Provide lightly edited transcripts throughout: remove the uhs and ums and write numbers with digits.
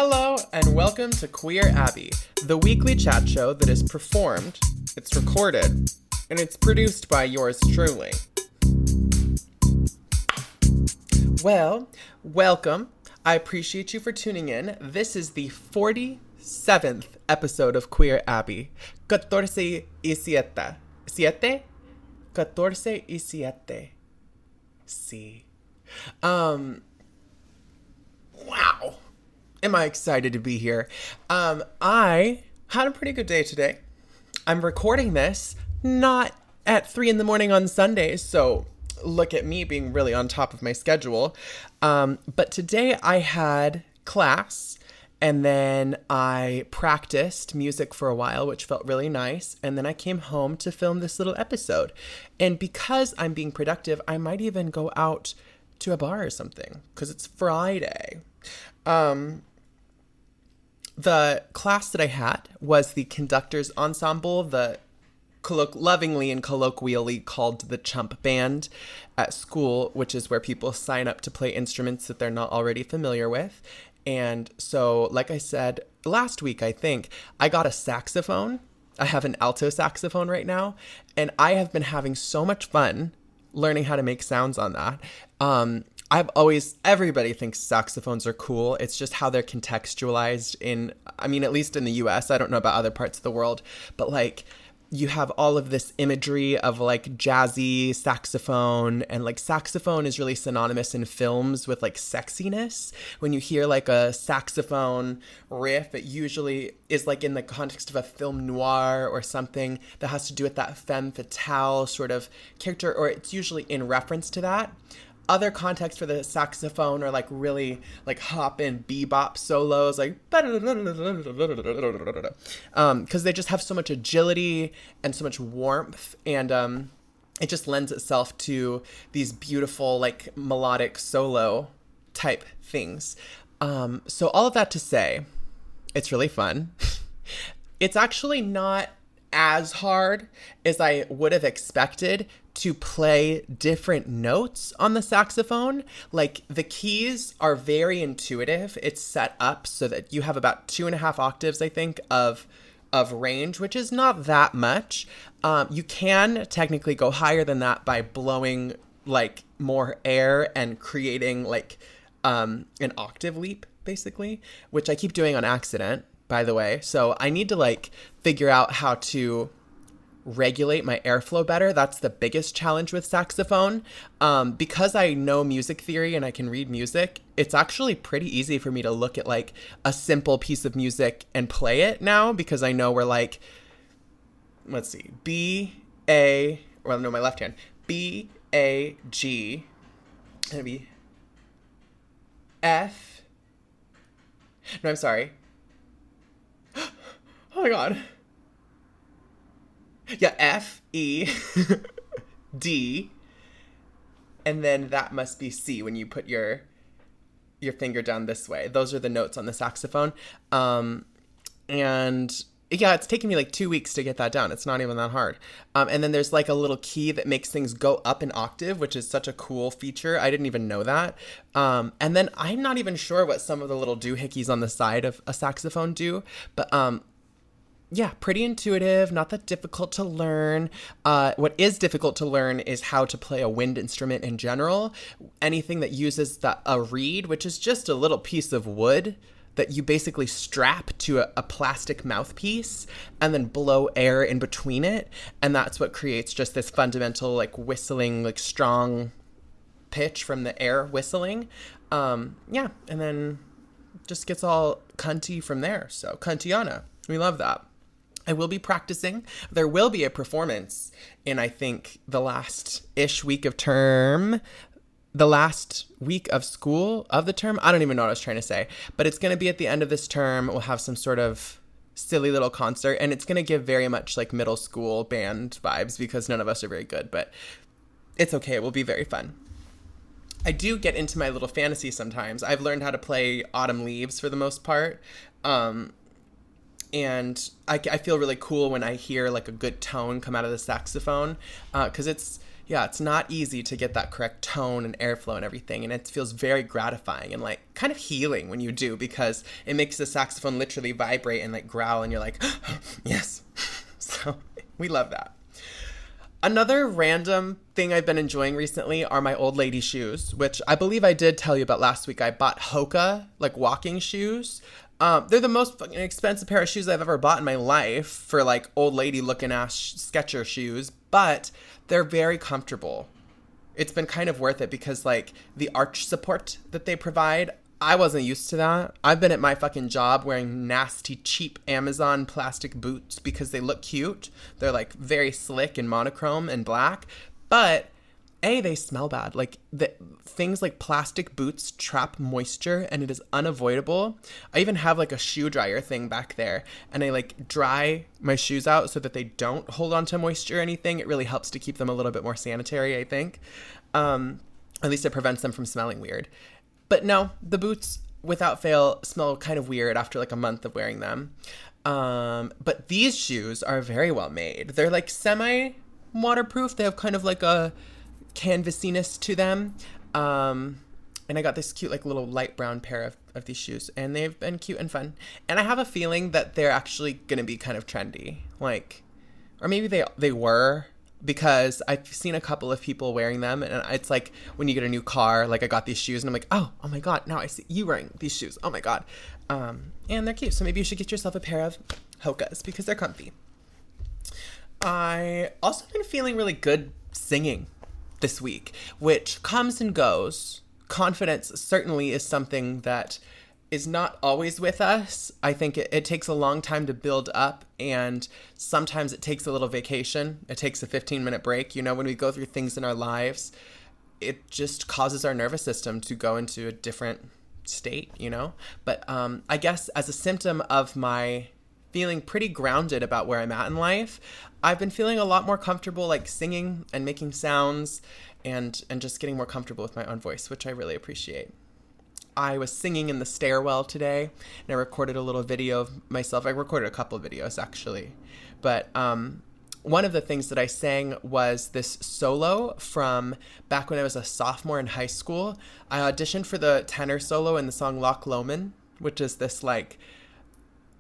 Hello and welcome to Queer Abbey, the weekly chat show that is performed, it's recorded, and it's produced by yours truly. Well, welcome. I appreciate you for tuning in. This is the 47th episode of Queer Abbey. Catorce y siete. ¿Siete? Catorce y siete. Sí. Wow. Am I excited to be here? I had a pretty good day today. I'm recording this not at 3 a.m. on Sundays, so look at me being really on top of my schedule. But today I had class, and then I practiced music for a while, which felt really nice. And then I came home to film this little episode. And because I'm being productive, I might even go out to a bar or something, because it's Friday. The class that I had was the conductor's ensemble, the lovingly and colloquially called the chump band at school, which is where people sign up to play instruments that they're not already familiar with. And so, like I said last week, I think, I got a saxophone. I have an alto saxophone right now, and I have been having so much fun learning how to make sounds on that. Everybody thinks saxophones are cool. It's just how they're contextualized at least in the US. I don't know about other parts of the world, but like you have all of this imagery of like jazzy saxophone, and like saxophone is really synonymous in films with like sexiness. When you hear like a saxophone riff, it usually is like in the context of a film noir or something that has to do with that femme fatale sort of character, or it's usually in reference to that. Other contexts for the saxophone are like really like hop and bebop solos, like because they just have so much agility and so much warmth, and it just lends itself to these beautiful like melodic solo type things. So all of that to say, it's really fun. It's actually not as hard as I would have expected to play different notes on the saxophone. Like the keys are very intuitive. It's set up so that you have about 2.5 octaves, I think, of range, which is not that much. You can technically go higher than that by blowing like more air and creating like an octave leap, basically, which I keep doing on accident, by the way. So I need to like figure out how to regulate my airflow better. That's the biggest challenge with saxophone. Because I know music theory and I can read music, it's actually pretty easy for me to look at like a simple piece of music and play it now, because I know we're like, let's see, my left hand, B, A, G, and B, F, no, I'm sorry. Oh my God. Yeah, F, E, D, and then that must be C when you put your finger down this way. Those are the notes on the saxophone. And yeah, it's taken me like 2 weeks to get that down. It's not even that hard. And then there's like a little key that makes things go up an octave, which is such a cool feature. I didn't even know that. And then I'm not even sure what some of the little doohickeys on the side of a saxophone do, but yeah, pretty intuitive, not that difficult to learn. What is difficult to learn is how to play a wind instrument in general. Anything that uses a reed, which is just a little piece of wood that you basically strap to a plastic mouthpiece and then blow air in between it. And that's what creates just this fundamental like whistling, like strong pitch from the air whistling. And then just gets all cunty from there. So cuntiana, we love that. I will be practicing. There will be a performance in, I think, the last-ish week of term, the last week of school of the term. I don't even know what I was trying to say, but it's going to be at the end of this term. We'll have some sort of silly little concert, and it's going to give very much like middle school band vibes, because none of us are very good, but it's okay. It will be very fun. I do get into my little fantasy sometimes. I've learned how to play Autumn Leaves for the most part. And I feel really cool when I hear like a good tone come out of the saxophone, because Yeah, it's not easy to get that correct tone and airflow and everything. And it feels very gratifying and like kind of healing when you do, because it makes the saxophone literally vibrate and like growl and you're like, yes. So we love that. Another random thing I've been enjoying recently are my old lady shoes, which I believe I did tell you about last week. I bought Hoka, like walking shoes. They're the most fucking expensive pair of shoes I've ever bought in my life for like old lady looking ass Skechers shoes, but they're very comfortable. It's been kind of worth it because like the arch support that they provide, I wasn't used to that. I've been at my fucking job wearing nasty, cheap Amazon plastic boots because they look cute. They're like very slick and monochrome and black, but they smell bad. Like things like plastic boots trap moisture and it is unavoidable. I even have like a shoe dryer thing back there and I like dry my shoes out so that they don't hold on to moisture or anything. It really helps to keep them a little bit more sanitary, I think. At least it prevents them from smelling weird. But no, the boots without fail smell kind of weird after like a month of wearing them. But these shoes are very well made. They're like semi waterproof. They have kind of like a canvasiness to them. And I got this cute like little light brown pair of these shoes and they've been cute and fun. And I have a feeling that they're actually going to be kind of trendy. Like, or maybe they were, because I've seen a couple of people wearing them and it's like when you get a new car, like I got these shoes and I'm like, oh my God, now I see you wearing these shoes. Oh my God. And they're cute. So maybe you should get yourself a pair of Hokas because they're comfy. I also been feeling really good singing this week, which comes and goes. Confidence certainly is something that is not always with us. I think it takes a long time to build up, and sometimes it takes a little vacation. It takes a 15-minute break. You know, when we go through things in our lives, it just causes our nervous system to go into a different state, you know? But I guess as a symptom of my feeling pretty grounded about where I'm at in life, I've been feeling a lot more comfortable like singing and making sounds and just getting more comfortable with my own voice, which I really appreciate. I was singing in the stairwell today, and I recorded a little video of myself. I recorded a couple of videos, actually. But one of the things that I sang was this solo from back when I was a sophomore in high school. I auditioned for the tenor solo in the song Loch Lomond, which is this, like,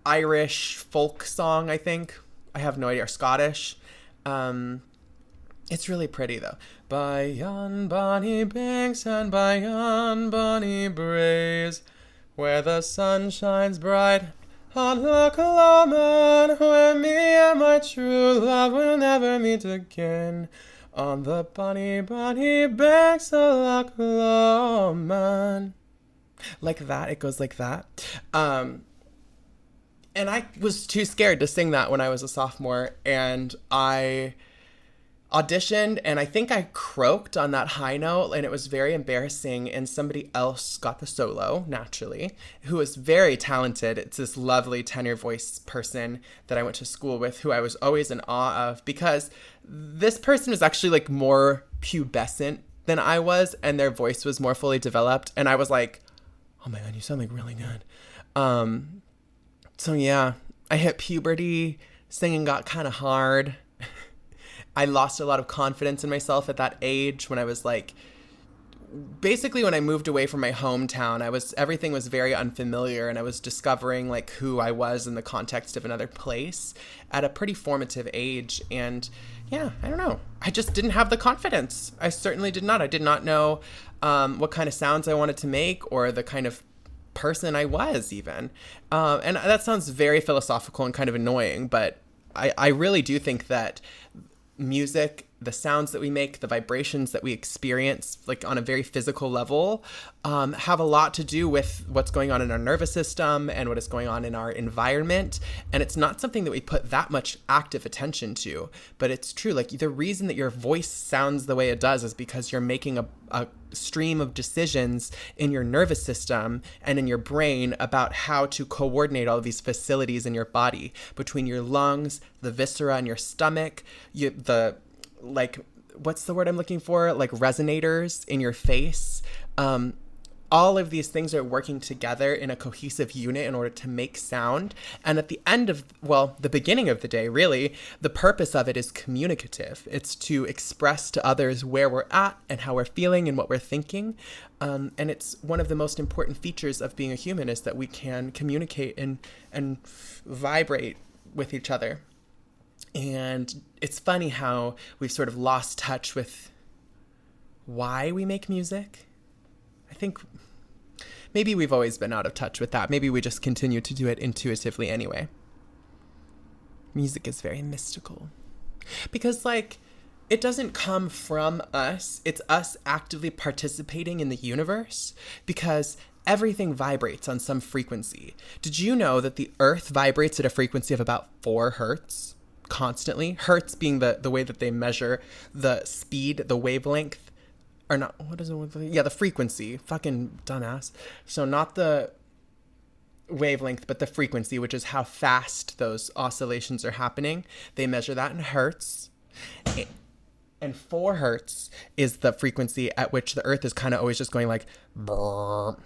Irish folk song, I think. I have no idea, or Scottish. It's really pretty, though. By yon bonny banks and by yon bonny braes, where the sun shines bright on Loch Lomond, where me and my true love will never meet again, on the bonny, bonny banks of Loch Lomond. Like that, it goes like that. And I was too scared to sing that when I was a sophomore, and I auditioned, and I think I croaked on that high note, and it was very embarrassing, and somebody else got the solo, naturally, who was very talented. It's this lovely tenor voice person that I went to school with, who I was always in awe of, because this person was actually, like, more pubescent than I was, and their voice was more fully developed, and I was like, oh my God, you sound, like, really good. So yeah, I hit puberty, singing got kind of hard. I lost a lot of confidence in myself at that age when I was like, basically when I moved away from my hometown, everything was very unfamiliar, and I was discovering like who I was in the context of another place at a pretty formative age. And yeah, I don't know. I just didn't have the confidence. I certainly did not. I did not know what kind of sounds I wanted to make or the kind of person I was even. And that sounds very philosophical and kind of annoying, but I really do think that music, the sounds that we make, the vibrations that we experience, like on a very physical level, have a lot to do with what's going on in our nervous system and what is going on in our environment. And it's not something that we put that much active attention to, but it's true. Like the reason that your voice sounds the way it does is because you're making a stream of decisions in your nervous system and in your brain about how to coordinate all of these facilities in your body between your lungs, the viscera in your stomach, what's the word I'm looking for? Like resonators in your face. all of these things are working together in a cohesive unit in order to make sound. And at the end of, well, the beginning of the day, really, the purpose of it is communicative. It's to express to others where we're at and how we're feeling and what we're thinking. And it's one of the most important features of being a human is that we can communicate and vibrate with each other. And it's funny how we've sort of lost touch with why we make music. I think maybe we've always been out of touch with that. Maybe we just continue to do it intuitively anyway. Music is very mystical. Because, like, it doesn't come from us. It's us actively participating in the universe because everything vibrates on some frequency. Did you know that the Earth vibrates at a frequency of about 4 hertz constantly? Hertz being the way that they measure the speed, the wavelength. Or not, what is it? Yeah, the frequency. Fucking dumbass. So not the wavelength, but the frequency, which is how fast those oscillations are happening. They measure that in hertz. And 4 hertz is the frequency at which the Earth is kind of always just going like, brrr.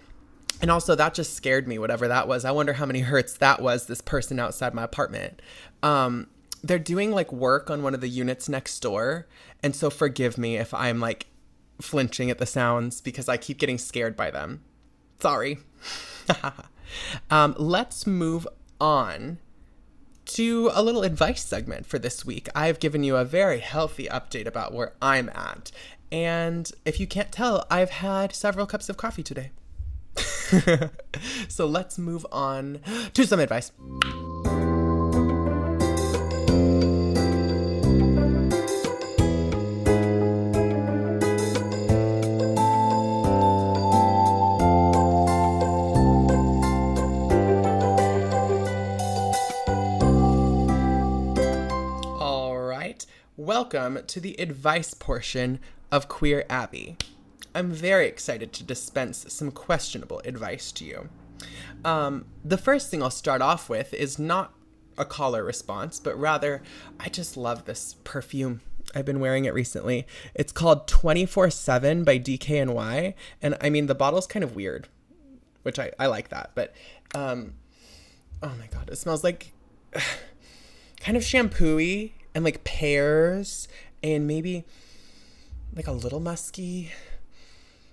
And also that just scared me, whatever that was. I wonder how many hertz that was, this person outside my apartment. They're doing like work on one of the units next door. And so forgive me if I'm like flinching at the sounds because I keep getting scared by them. Sorry. Let's move on to a little advice segment for this week. I've given you a very healthy update about where I'm at. And if you can't tell, I've had several cups of coffee today. So let's move on to some advice. Welcome to the advice portion of Queer Abbey. I'm very excited to dispense some questionable advice to you. The first thing I'll start off with is not a caller response, but rather, I just love this perfume. I've been wearing it recently. It's called 24/7 by DKNY, and I mean, the bottle's kind of weird, which I like that, but, oh my God, it smells like kind of shampoo-y, and like pears and maybe like a little musky,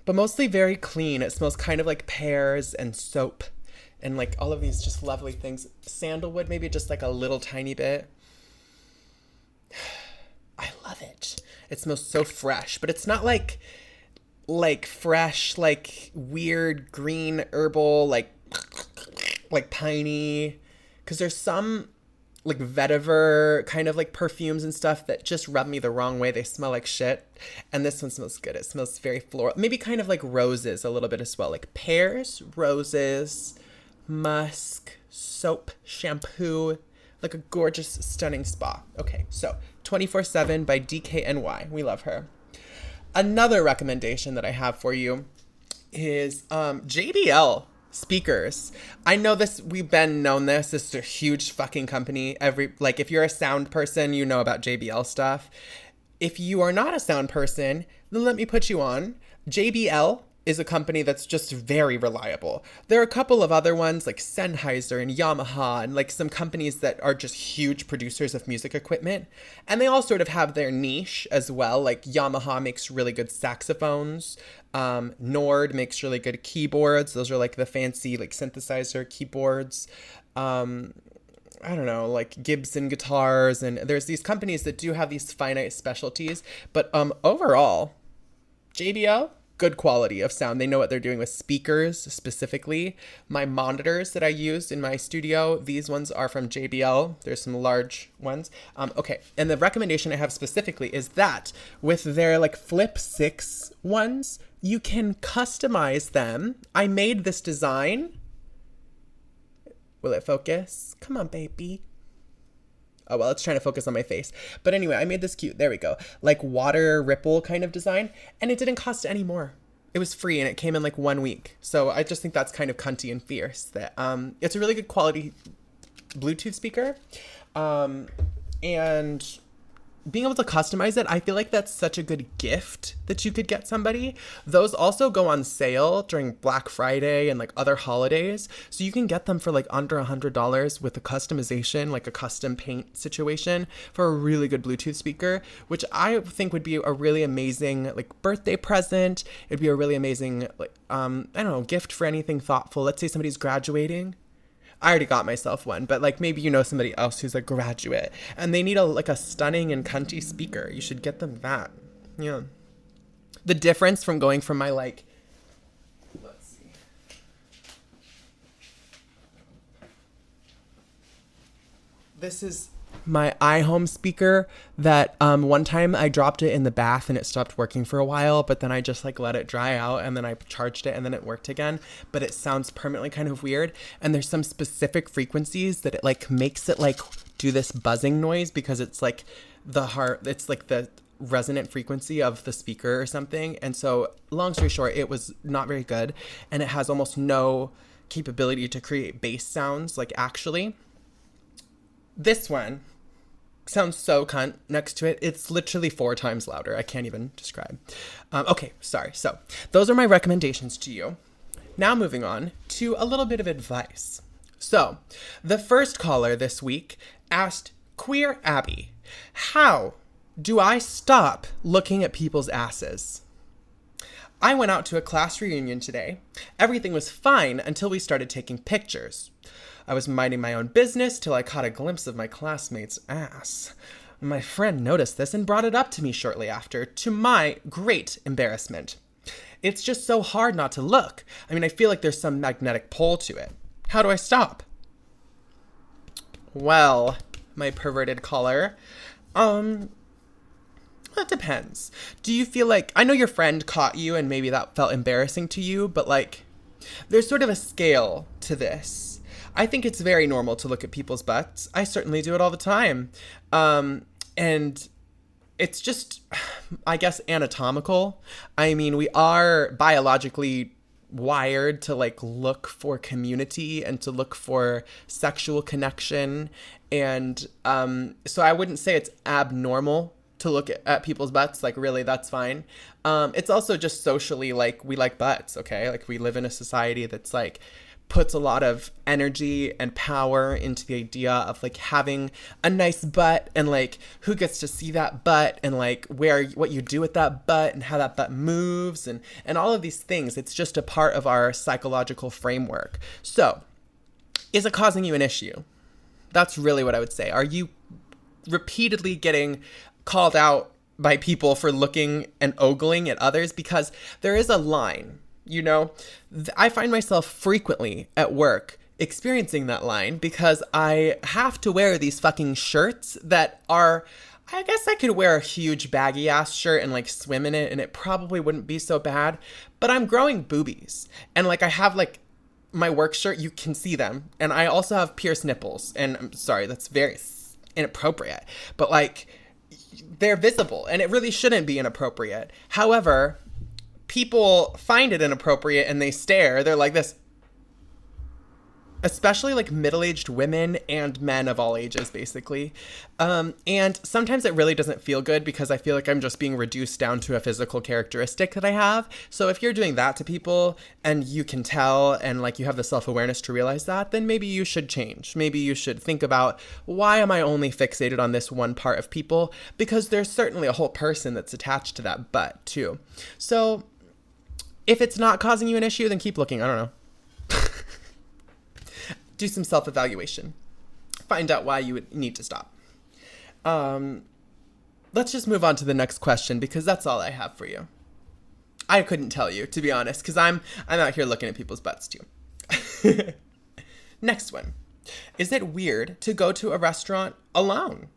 but mostly very clean. It smells kind of like pears and soap and like all of these just lovely things. Sandalwood, maybe just like a little tiny bit. I love it. It smells so fresh, but it's not like fresh, like weird green herbal, like piney. Because there's some like vetiver kind of like perfumes and stuff that just rub me the wrong way. They smell like shit. And this one smells good. It smells very floral. Maybe kind of like roses a little bit as well. Like pears, roses, musk, soap, shampoo, like a gorgeous, stunning spa. Okay, so 24/7 by DKNY. We love her. Another recommendation that I have for you is JBL speakers. I know this, we've been known this. This is a huge fucking company. If you're a sound person, you know about JBL stuff. If you are not a sound person, then let me put you on. JBL is a company that's just very reliable. There are a couple of other ones like Sennheiser and Yamaha and like some companies that are just huge producers of music equipment. And they all sort of have their niche as well. Like Yamaha makes really good saxophones. Nord makes really good keyboards. Those are like the fancy like synthesizer keyboards. I don't know, like Gibson guitars. And there's these companies that do have these finite specialties. But overall, JBL, good quality of sound. They know what they're doing with speakers specifically. My monitors that I use in my studio, these ones are from JBL. There's some large ones. Okay, and the recommendation I have specifically is that with their like Flip 6 ones, you can customize them. I made this design. Will it focus? Come on, baby. Oh, well, it's trying to focus on my face. But anyway, I made this cute, there we go, like water ripple kind of design. And it didn't cost any more. It was free and it came in like 1 week. So I just think that's kind of cunty and fierce. That it's a really good quality Bluetooth speaker. And being able to customize it, I feel like that's such a good gift that you could get somebody. Those also go on sale during Black Friday and like other holidays. So you can get them for like under $100 with a customization, like a custom paint situation for a really good Bluetooth speaker, which I think would be a really amazing like birthday present. It'd be a really amazing, like, I don't know, gift for anything thoughtful. Let's say somebody's graduating. I already got myself one, but like maybe you know somebody else who's a graduate and they need a stunning and cunty speaker. You should get them that. Yeah. The difference from going from my like, let's see. This is my iHome speaker that one time I dropped it in the bath and it stopped working for a while, but then I just like let it dry out and then I charged it and then it worked again, but it sounds permanently kind of weird. And there's some specific frequencies that it like makes it like do this buzzing noise because it's like it's like the resonant frequency of the speaker or something. And so long story short, it was not very good and it has almost no capability to create bass sounds like actually. This one sounds so cunt next to it. It's literally 4 times louder. I can't even describe. Okay, sorry. So those are my recommendations to you. Now moving on to a little bit of advice. So the first caller this week asked Queer Abbey, how do I stop looking at people's asses? I went out to a class reunion today. Everything was fine until we started taking pictures. I was minding my own business till I caught a glimpse of my classmate's ass. My friend noticed this and brought it up to me shortly after, to my great embarrassment. It's just so hard not to look. I mean, I feel like there's some magnetic pull to it. How do I stop? Well, my perverted caller, that depends. Do you feel like, I know your friend caught you and maybe that felt embarrassing to you, but like, there's sort of a scale to this. I think it's very normal to look at people's butts. I certainly do it all the time. And it's just, I guess, anatomical. I mean, we are biologically wired to like look for community and to look for sexual connection. And so I wouldn't say it's abnormal to look at people's butts. Like, really, that's fine. It's also just socially, like, we like butts, okay? Like, we live in a society that's like, puts a lot of energy and power into the idea of like having a nice butt and like who gets to see that butt and like what you do with that butt and how that butt moves and all of these things. It's just a part of our psychological framework. So is it causing you an issue? That's really what I would say. Are you repeatedly getting called out by people for looking and ogling at others? Because there is a line. You know, I find myself frequently at work experiencing that line because I have to wear these fucking shirts that are, I guess I could wear a huge baggy ass shirt and like swim in it and it probably wouldn't be so bad, but I'm growing boobies and like I have like my work shirt, you can see them. And I also have pierced nipples and I'm sorry, that's very inappropriate, but like they're visible and it really shouldn't be inappropriate. However, people find it inappropriate and they stare. They're like this. Especially like middle-aged women and men of all ages, basically. And sometimes it really doesn't feel good because I feel like I'm just being reduced down to a physical characteristic that I have. So if you're doing that to people and you can tell and like you have the self-awareness to realize that, then maybe you should change. Maybe you should think about, why am I only fixated on this one part of people? Because there's certainly a whole person that's attached to that butt too. So if it's not causing you an issue, then keep looking. I don't know. Do some self-evaluation. Find out why you would need to stop. Let's just move on to the next question because that's all I have for you. I couldn't tell you, to be honest, because I'm out here looking at people's butts too. Next one. Is it weird to go to a restaurant alone?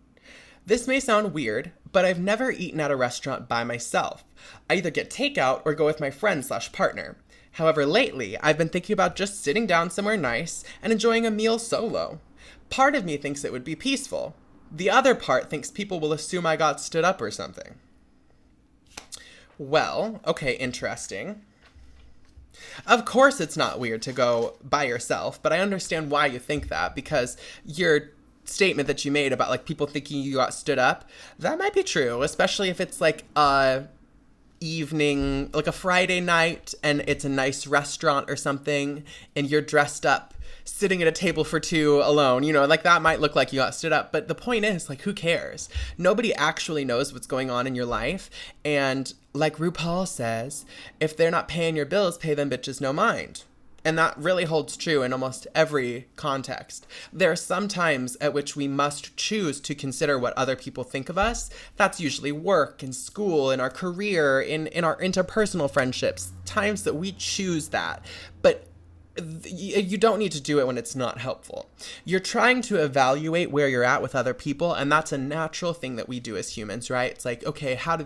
This may sound weird, but I've never eaten at a restaurant by myself. I either get takeout or go with my friend/partner. However, lately, I've been thinking about just sitting down somewhere nice and enjoying a meal solo. Part of me thinks it would be peaceful. The other part thinks people will assume I got stood up or something. Well, okay, interesting. Of course it's not weird to go by yourself, but I understand why you think that because you're statement that you made about like people thinking you got stood up, that might be true, especially if it's like a evening, like a Friday night, and it's a nice restaurant or something, and you're dressed up sitting at a table for two alone, you know, like that might look like you got stood up. But the point is, like, who cares? Nobody actually knows what's going on in your life. And like RuPaul says, if they're not paying your bills, pay them bitches no mind. And that really holds true in almost every context. There are some times at which we must choose to consider what other people think of us. That's usually work and school, in our career, in our interpersonal friendships, times that we choose that. But you don't need to do it when it's not helpful. You're trying to evaluate where you're at with other people, and that's a natural thing that we do as humans, right? It's like, okay, how do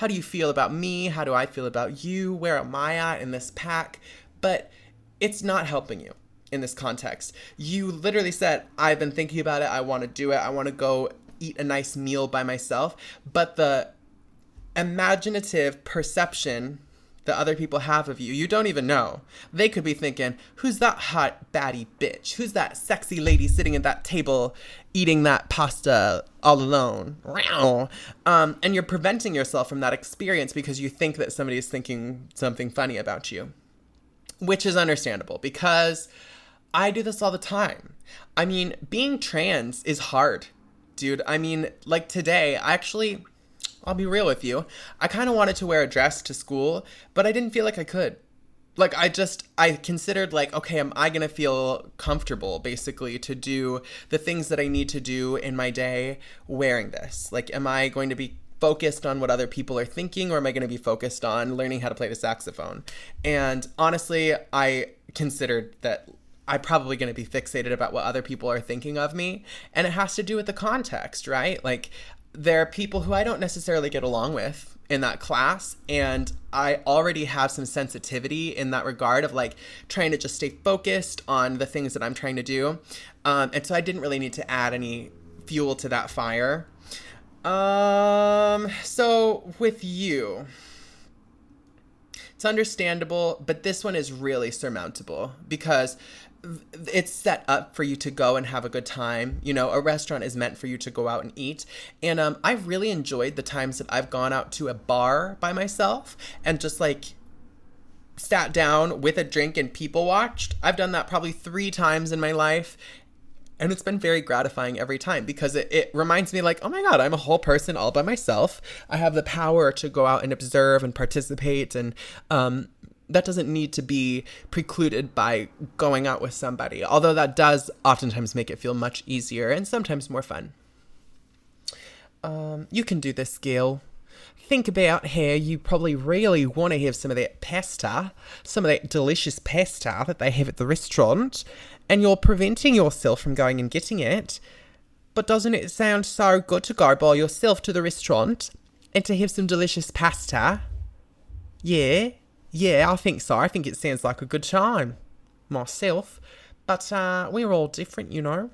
you feel about me? How do I feel about you? Where am I at in this pack? But it's not helping you in this context. You literally said, I've been thinking about it. I want to do it. I want to go eat a nice meal by myself. But the imaginative perception that other people have of you, you don't even know. They could be thinking, who's that hot baddie bitch? Who's that sexy lady sitting at that table eating that pasta all alone? And you're preventing yourself from that experience because you think that somebody is thinking something funny about you, which is understandable because I do this all the time. I mean, being trans is hard, dude. I mean, like today, I'll be real with you. I kind of wanted to wear a dress to school, but I didn't feel like I could. Like, I considered like, okay, am I going to feel comfortable basically to do the things that I need to do in my day wearing this? Like, am I going to be focused on what other people are thinking, or am I going to be focused on learning how to play the saxophone? And honestly, I considered that I'm probably going to be fixated about what other people are thinking of me. And it has to do with the context, right? Like, there are people who I don't necessarily get along with in that class, and I already have some sensitivity in that regard of like trying to just stay focused on the things that I'm trying to do. And so I didn't really need to add any fuel to that fire. So with you, it's understandable, but this one is really surmountable because it's set up for you to go and have a good time. You know, a restaurant is meant for you to go out and eat. And I've really enjoyed the times that I've gone out to a bar by myself and just like sat down with a drink and people watched. I've done that probably 3 times in my life. And it's been very gratifying every time because it reminds me like, oh my God, I'm a whole person all by myself. I have the power to go out and observe and participate. And that doesn't need to be precluded by going out with somebody. Although that does oftentimes make it feel much easier and sometimes more fun. You can do this, Gail. Think about how you probably really want to have some of that pasta, some of that delicious pasta that they have at the restaurant, and you're preventing yourself from going and getting it. But doesn't it sound so good to go by yourself to the restaurant and to have some delicious pasta? Yeah, I think so. I think it sounds like a good time myself. But we're all different, you know.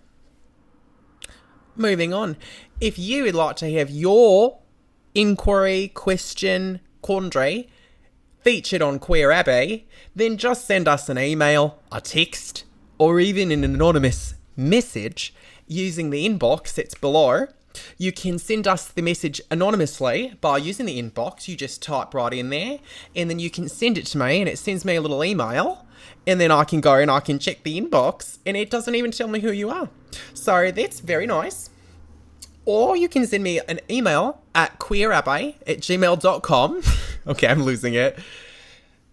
Moving on. If you would like to have your inquiry, question, quandary featured on Queer Abbey, then just send us an email, a text, or even an anonymous message using the inbox that's below. You can send us the message anonymously by using the inbox. You just type right in there, and then you can send it to me, and it sends me a little email, and then I can go and I can check the inbox, and it doesn't even tell me who you are. So that's very nice. Or you can send me an email at queerabbey@gmail.com. Okay, I'm losing it.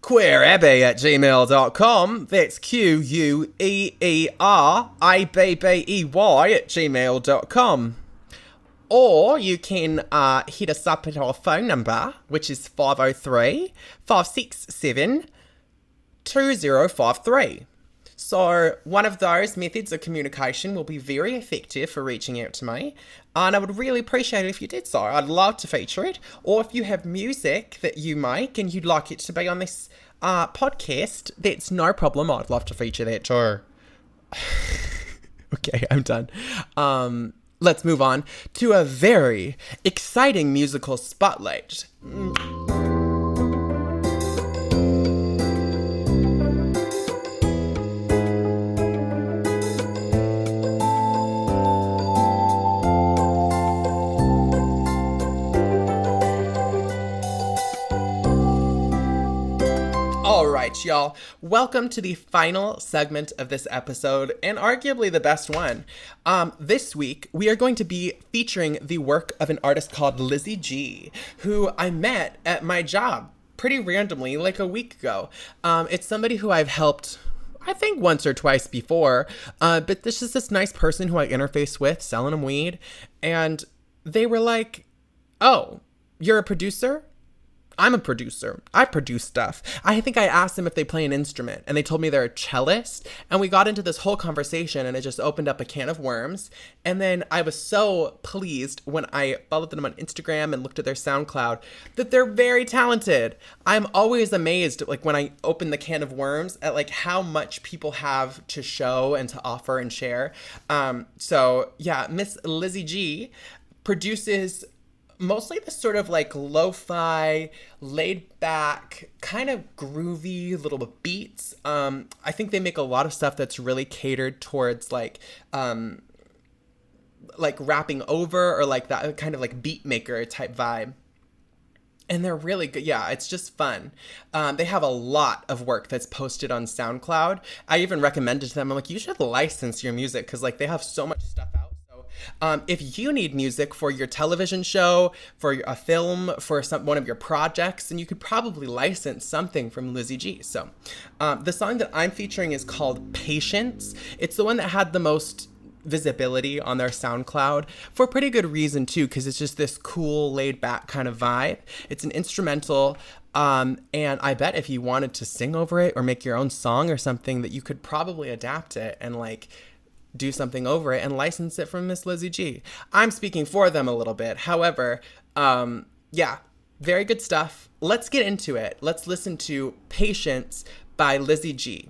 queerabbey@gmail.com. That's queerabbey@gmail.com. Or you can hit us up at our phone number, which is 503-567-2053. So one of those methods of communication will be very effective for reaching out to me. And I would really appreciate it if you did so. I'd love to feature it. Or if you have music that you make and you'd like it to be on this podcast, that's no problem. I'd love to feature that too. Okay, I'm done. Let's move on to a very exciting musical spotlight. right, y'all. Welcome to the final segment of this episode, and arguably the best one. This week, we are going to be featuring the work of an artist called LizzyG, who I met at my job pretty randomly, like a week ago. It's somebody who I've helped, I think, once or twice before, but this is this nice person who I interface with, selling them weed, and they were like, "Oh, you're a producer? I'm a producer. I produce stuff." I think I asked them if they play an instrument, and they told me they're a cellist, and we got into this whole conversation, and it just opened up a can of worms. And then I was so pleased when I followed them on Instagram and looked at their SoundCloud that they're very talented. I'm always amazed, like, when I open the can of worms at, like, how much people have to show and to offer and share. So yeah, Miss LizzyG produces mostly this sort of like lo-fi, laid back, kind of groovy little beats. I think they make a lot of stuff that's really catered towards like rapping over, or like that kind of like beat maker type vibe. And they're really good. Yeah, it's just fun. They have a lot of work that's posted on SoundCloud. I even recommended to them, I'm like, you should license your music, because like they have so much stuff out. If you need music for your television show, for a film, for one of your projects, then you could probably license something from LizzyG. So the song that I'm featuring is called Patience. It's the one that had the most visibility on their SoundCloud, for pretty good reason too, because it's just this cool, laid back kind of vibe. It's an instrumental, and I bet if you wanted to sing over it or make your own song or something, that you could probably adapt it and like do something over it and license it from Miss LizzyG. I'm speaking for them a little bit. However, yeah, very good stuff. Let's get into it. Let's listen to Patience by LizzyG.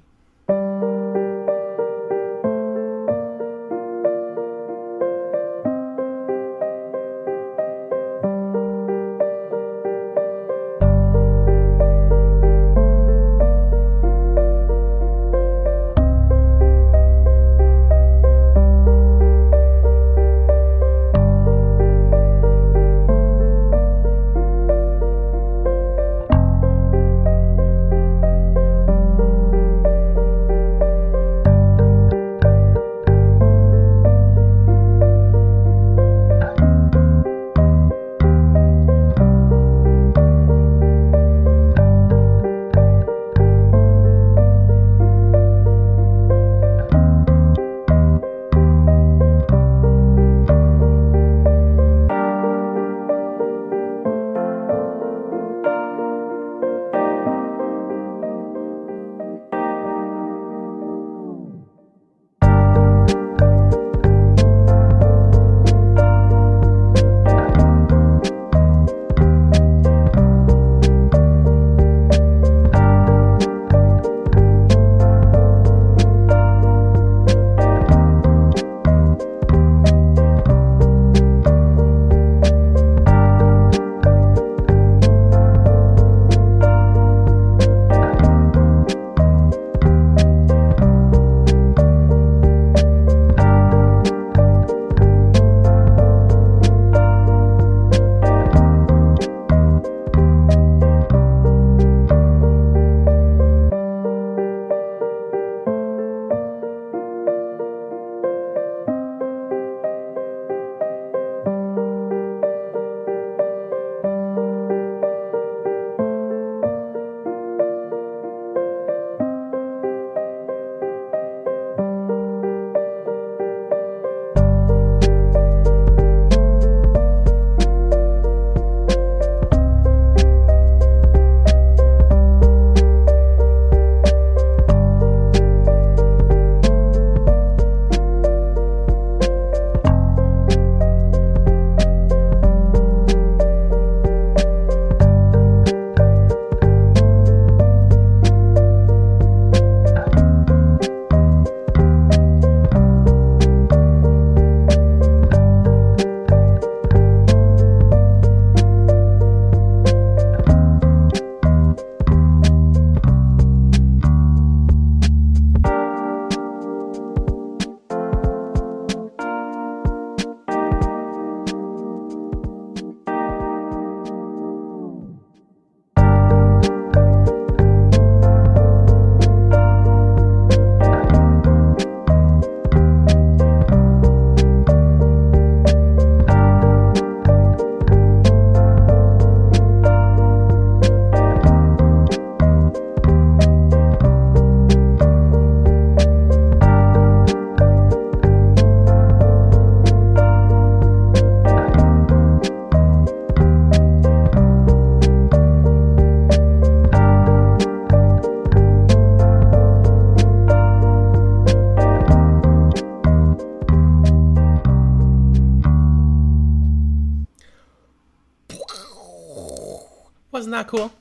Wasn't that cool?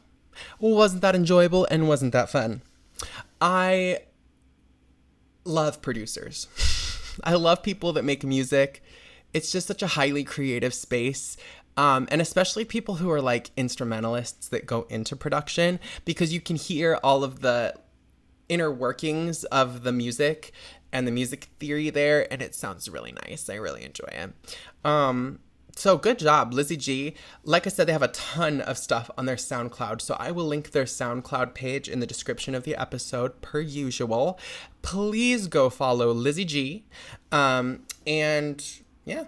Wasn't that enjoyable? And wasn't that fun? I love producers. I love people that make music. It's just such a highly creative space. And especially people who are like instrumentalists that go into production, because you can hear all of the inner workings of the music and the music theory there, and it sounds really nice. I really enjoy it. So good job, LizzyG. Like I said, they have a ton of stuff on their SoundCloud, so I will link their SoundCloud page in the description of the episode per usual. Please go follow LizzyG. And yeah,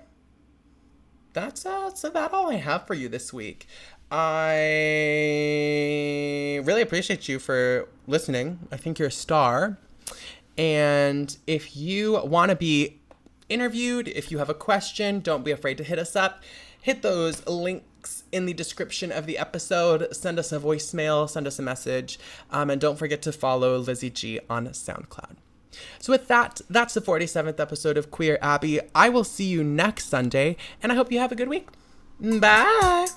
that's about all I have for you this week. I really appreciate you for listening. I think you're a star. And if you want to be interviewed, if you have a question, don't be afraid to hit us up. Hit those links in the description of the episode. Send us a voicemail, send us a message, and don't forget to follow LizzyG on SoundCloud. So with that, that's the 47th episode of Queer Abbey. I will see you next Sunday, and I hope you have a good week. Bye!